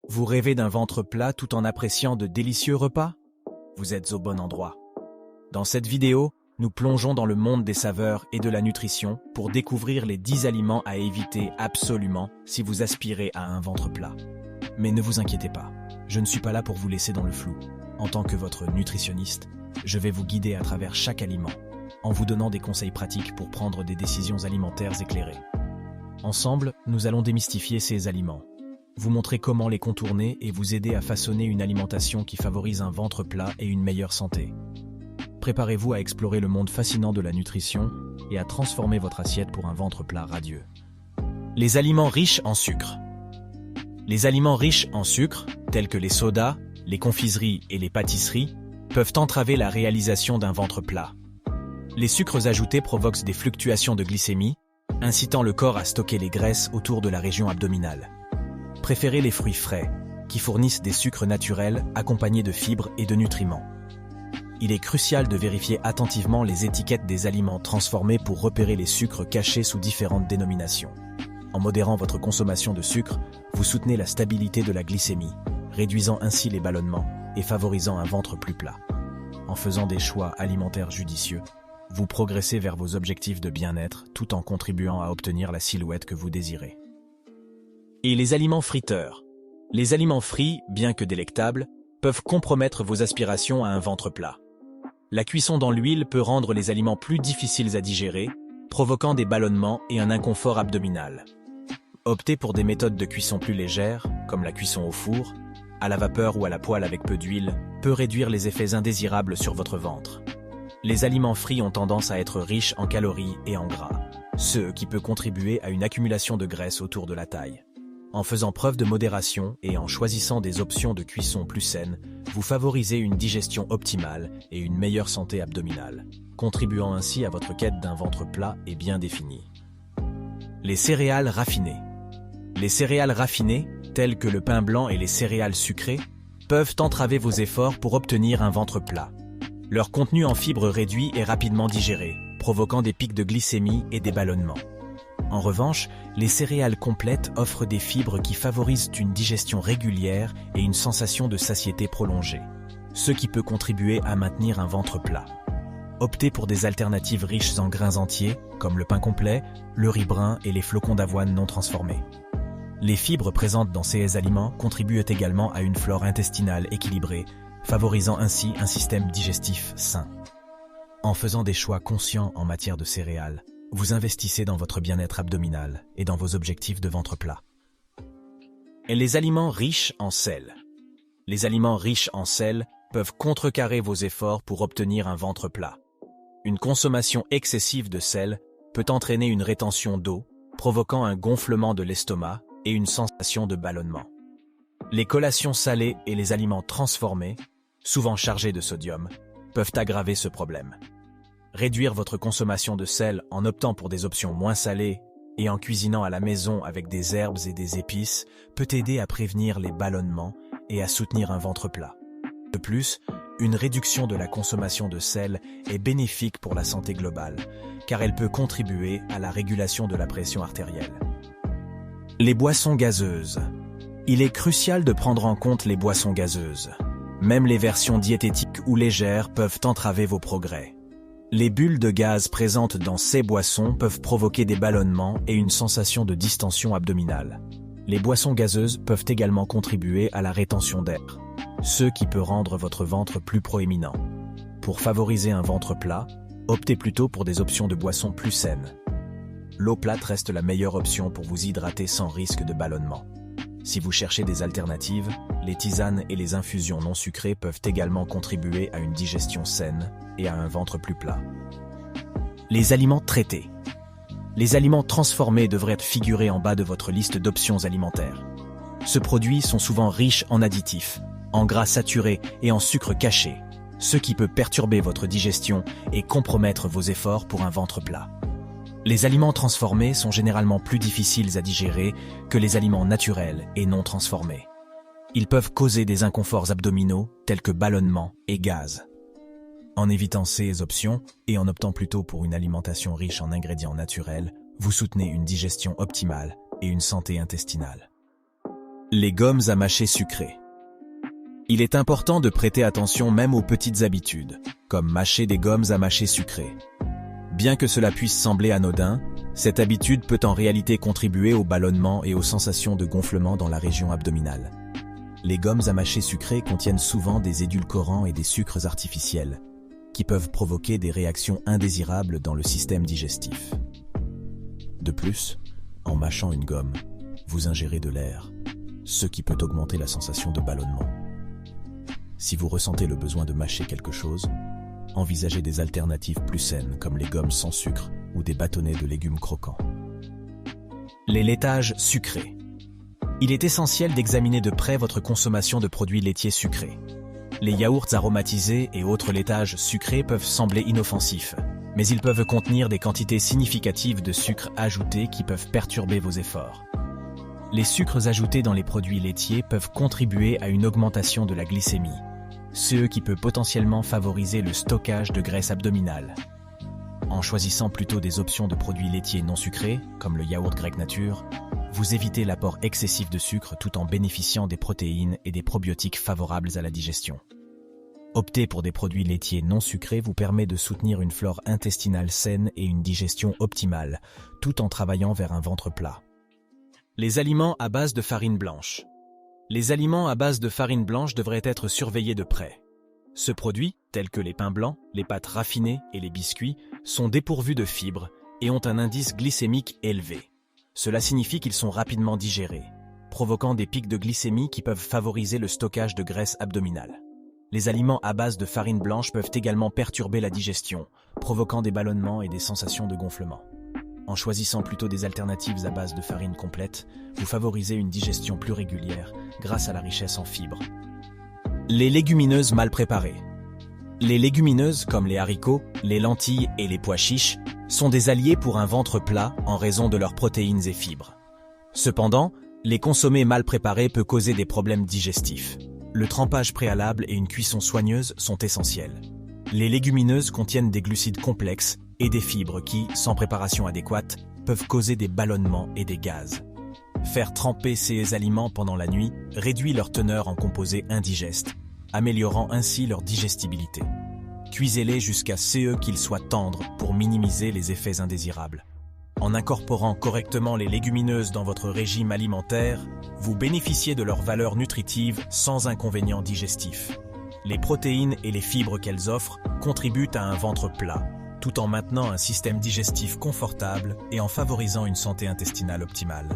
Vous rêvez d'un ventre plat tout en appréciant de délicieux repas? Vous êtes au bon endroit. Dans cette vidéo, nous plongeons dans le monde des saveurs et de la nutrition pour découvrir les 10 aliments à éviter absolument si vous aspirez à un ventre plat. Mais ne vous inquiétez pas, je ne suis pas là pour vous laisser dans le flou. En tant que votre nutritionniste, je vais vous guider à travers chaque aliment, en vous donnant des conseils pratiques pour prendre des décisions alimentaires éclairées. Ensemble, nous allons démystifier ces aliments, vous montrer comment les contourner et vous aider à façonner une alimentation qui favorise un ventre plat et une meilleure santé. Préparez-vous à explorer le monde fascinant de la nutrition et à transformer votre assiette pour un ventre plat radieux. Les aliments riches en sucre. Les aliments riches en sucre, tels que les sodas, les confiseries et les pâtisseries, peuvent entraver la réalisation d'un ventre plat. Les sucres ajoutés provoquent des fluctuations de glycémie, incitant le corps à stocker les graisses autour de la région abdominale. Préférez les fruits frais, qui fournissent des sucres naturels accompagnés de fibres et de nutriments. Il est crucial de vérifier attentivement les étiquettes des aliments transformés pour repérer les sucres cachés sous différentes dénominations. En modérant votre consommation de sucre, vous soutenez la stabilité de la glycémie, réduisant ainsi les ballonnements et favorisant un ventre plus plat. En faisant des choix alimentaires judicieux, vous progressez vers vos objectifs de bien-être tout en contribuant à obtenir la silhouette que vous désirez. Et les aliments friteurs. Les aliments frits, bien que délectables, peuvent compromettre vos aspirations à un ventre plat. La cuisson dans l'huile peut rendre les aliments plus difficiles à digérer, provoquant des ballonnements et un inconfort abdominal. Optez pour des méthodes de cuisson plus légères, comme la cuisson au four, à la vapeur ou à la poêle avec peu d'huile, peut réduire les effets indésirables sur votre ventre. Les aliments frits ont tendance à être riches en calories et en gras, ce qui peut contribuer à une accumulation de graisse autour de la taille. En faisant preuve de modération et en choisissant des options de cuisson plus saines, vous favorisez une digestion optimale et une meilleure santé abdominale, contribuant ainsi à votre quête d'un ventre plat et bien défini. Les céréales raffinées. Les céréales raffinées, telles que le pain blanc et les céréales sucrées, peuvent entraver vos efforts pour obtenir un ventre plat. Leur contenu en fibres réduit est rapidement digéré, provoquant des pics de glycémie et des ballonnements. En revanche, les céréales complètes offrent des fibres qui favorisent une digestion régulière et une sensation de satiété prolongée, ce qui peut contribuer à maintenir un ventre plat. Optez pour des alternatives riches en grains entiers, comme le pain complet, le riz brun et les flocons d'avoine non transformés. Les fibres présentes dans ces aliments contribuent également à une flore intestinale équilibrée, favorisant ainsi un système digestif sain. En faisant des choix conscients en matière de céréales, vous investissez dans votre bien-être abdominal et dans vos objectifs de ventre plat. Et les aliments riches en sel. Les aliments riches en sel peuvent contrecarrer vos efforts pour obtenir un ventre plat. Une consommation excessive de sel peut entraîner une rétention d'eau, provoquant un gonflement de l'estomac et une sensation de ballonnement. Les collations salées et les aliments transformés, souvent chargés de sodium, peuvent aggraver ce problème. Réduire votre consommation de sel en optant pour des options moins salées et en cuisinant à la maison avec des herbes et des épices peut aider à prévenir les ballonnements et à soutenir un ventre plat. De plus, une réduction de la consommation de sel est bénéfique pour la santé globale, car elle peut contribuer à la régulation de la pression artérielle. Les boissons gazeuses. Il est crucial de prendre en compte les boissons gazeuses. Même les versions diététiques ou légères peuvent entraver vos progrès. Les bulles de gaz présentes dans ces boissons peuvent provoquer des ballonnements et une sensation de distension abdominale. Les boissons gazeuses peuvent également contribuer à la rétention d'air, ce qui peut rendre votre ventre plus proéminent. Pour favoriser un ventre plat, optez plutôt pour des options de boissons plus saines. L'eau plate reste la meilleure option pour vous hydrater sans risque de ballonnement. Si vous cherchez des alternatives, les tisanes et les infusions non sucrées peuvent également contribuer à une digestion saine et à un ventre plus plat. Les aliments traités. Les aliments transformés devraient figurer en bas de votre liste d'options alimentaires. Ces produits sont souvent riches en additifs, en gras saturés et en sucre caché, ce qui peut perturber votre digestion et compromettre vos efforts pour un ventre plat. Les aliments transformés sont généralement plus difficiles à digérer que les aliments naturels et non transformés. Ils peuvent causer des inconforts abdominaux tels que ballonnements et gaz. En évitant ces options et en optant plutôt pour une alimentation riche en ingrédients naturels, vous soutenez une digestion optimale et une santé intestinale. Les gommes à mâcher sucrées. Il est important de prêter attention même aux petites habitudes, comme mâcher des gommes à mâcher sucrées. Bien que cela puisse sembler anodin, cette habitude peut en réalité contribuer au ballonnement et aux sensations de gonflement dans la région abdominale. Les gommes à mâcher sucrées contiennent souvent des édulcorants et des sucres artificiels, qui peuvent provoquer des réactions indésirables dans le système digestif. De plus, en mâchant une gomme, vous ingérez de l'air, ce qui peut augmenter la sensation de ballonnement. Si vous ressentez le besoin de mâcher quelque chose, envisagez des alternatives plus saines comme les gommes sans sucre ou des bâtonnets de légumes croquants. Les laitages sucrés. Il est essentiel d'examiner de près votre consommation de produits laitiers sucrés. Les yaourts aromatisés et autres laitages sucrés peuvent sembler inoffensifs, mais ils peuvent contenir des quantités significatives de sucre ajouté qui peuvent perturber vos efforts. Les sucres ajoutés dans les produits laitiers peuvent contribuer à une augmentation de la glycémie, ce qui peut potentiellement favoriser le stockage de graisse abdominale. En choisissant plutôt des options de produits laitiers non sucrés, comme le yaourt grec nature, vous évitez l'apport excessif de sucre tout en bénéficiant des protéines et des probiotiques favorables à la digestion. Opter pour des produits laitiers non sucrés vous permet de soutenir une flore intestinale saine et une digestion optimale, tout en travaillant vers un ventre plat. Les aliments à base de farine blanche. Les aliments à base de farine blanche devraient être surveillés de près. Ce produit, tels que les pains blancs, les pâtes raffinées et les biscuits, sont dépourvus de fibres et ont un indice glycémique élevé. Cela signifie qu'ils sont rapidement digérés, provoquant des pics de glycémie qui peuvent favoriser le stockage de graisse abdominale. Les aliments à base de farine blanche peuvent également perturber la digestion, provoquant des ballonnements et des sensations de gonflement. En choisissant plutôt des alternatives à base de farine complète, vous favorisez une digestion plus régulière grâce à la richesse en fibres. Les légumineuses mal préparées. Les légumineuses, comme les haricots, les lentilles et les pois chiches, sont des alliés pour un ventre plat en raison de leurs protéines et fibres. Cependant, les consommer mal préparés peut causer des problèmes digestifs. Le trempage préalable et une cuisson soigneuse sont essentiels. Les légumineuses contiennent des glucides complexes et des fibres qui, sans préparation adéquate, peuvent causer des ballonnements et des gaz. Faire tremper ces aliments pendant la nuit réduit leur teneur en composés indigestes, améliorant ainsi leur digestibilité. Cuisez-les jusqu'à ce qu'ils soient tendres pour minimiser les effets indésirables. En incorporant correctement les légumineuses dans votre régime alimentaire, vous bénéficiez de leur valeur nutritive sans inconvénients digestifs. Les protéines et les fibres qu'elles offrent contribuent à un ventre plat, tout en maintenant un système digestif confortable et en favorisant une santé intestinale optimale.